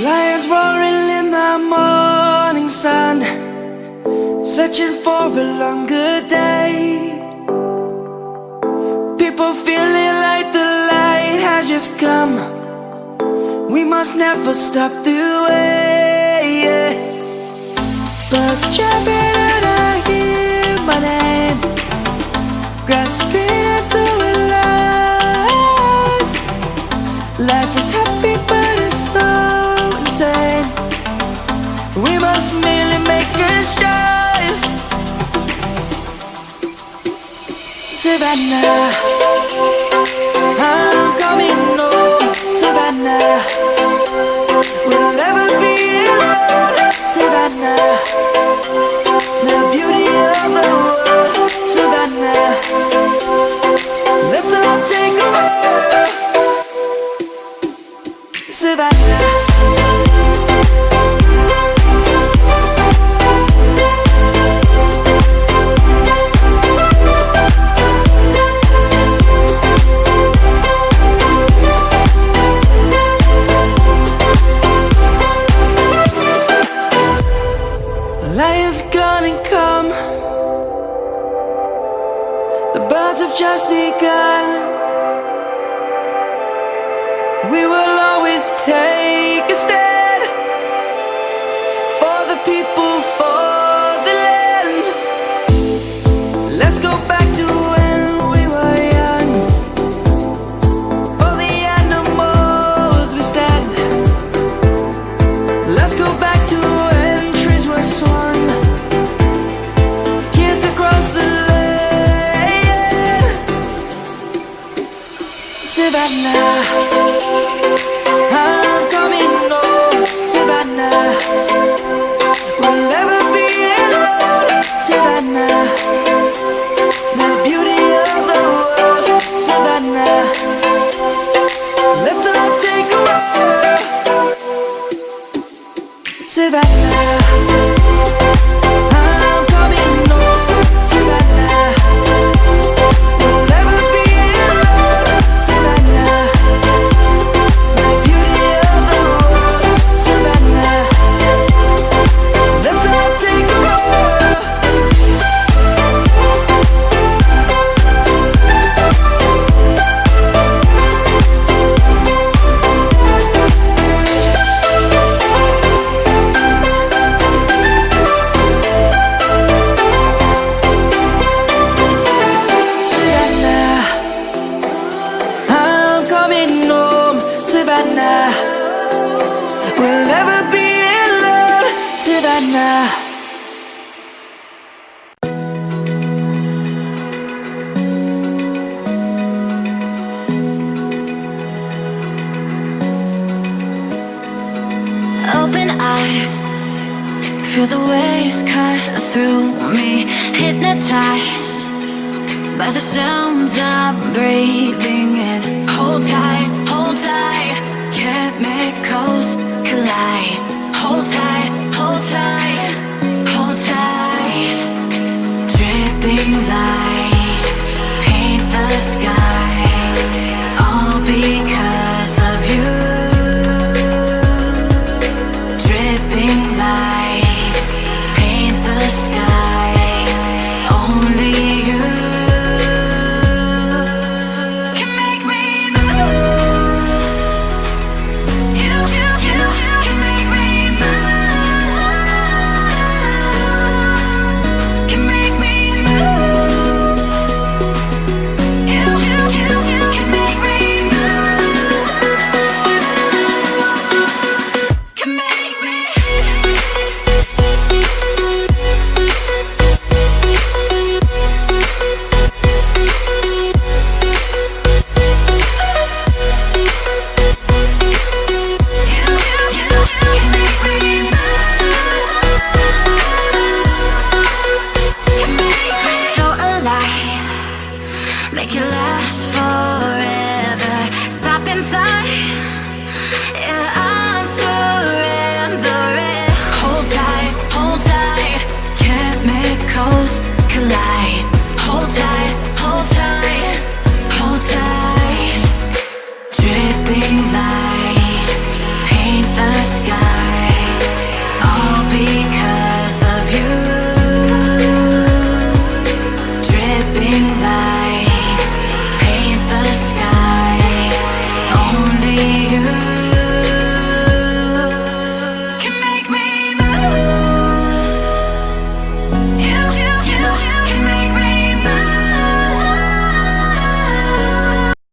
Lions roaring in the morning sun, searching for a longer day. People feeling like the light has just come. We must never stop the way. Birds jumping and I hear my name, grasping into a life. Life is happy but it's so insane. We must merely make a strive. Savannah, I'm coming home. Savannah, we'll never be alone. Savannah, the beauty of the world. Savannah, let's all take a ride. Savannah, lion's gonna come. The birds have just begun. We will always take a stand for the people, for the land. Let's go back to when we were young. For the animals we stand. Let's go back to when trees were swung, kids across the land. Savannah, I'm coming home. Savannah, we'll never be alone. Savannah, the beauty of the world. Savannah, let's all take a ride. Savannah, I'm coming home. Savannah, we'll never be alone. Savannah, the beauty of the world. Savannah, let's all take a ride. Savannah, I'm coming home. Savannah, we'll never be alone. Savannah. Open eye, feel the waves cut through me. Hypnotized by the sounds I'm breathing in. Hold tight, hold tight. Chemicals collide. Hold tight, hold tight, hold tight. Dripping lights paint the skies, all because of you. Dripping lights paint the skies, only you can make me move. You can make me move. Can make me move. You can make me move. Can make me. So alive, make it last forever. Stop in time, yeah.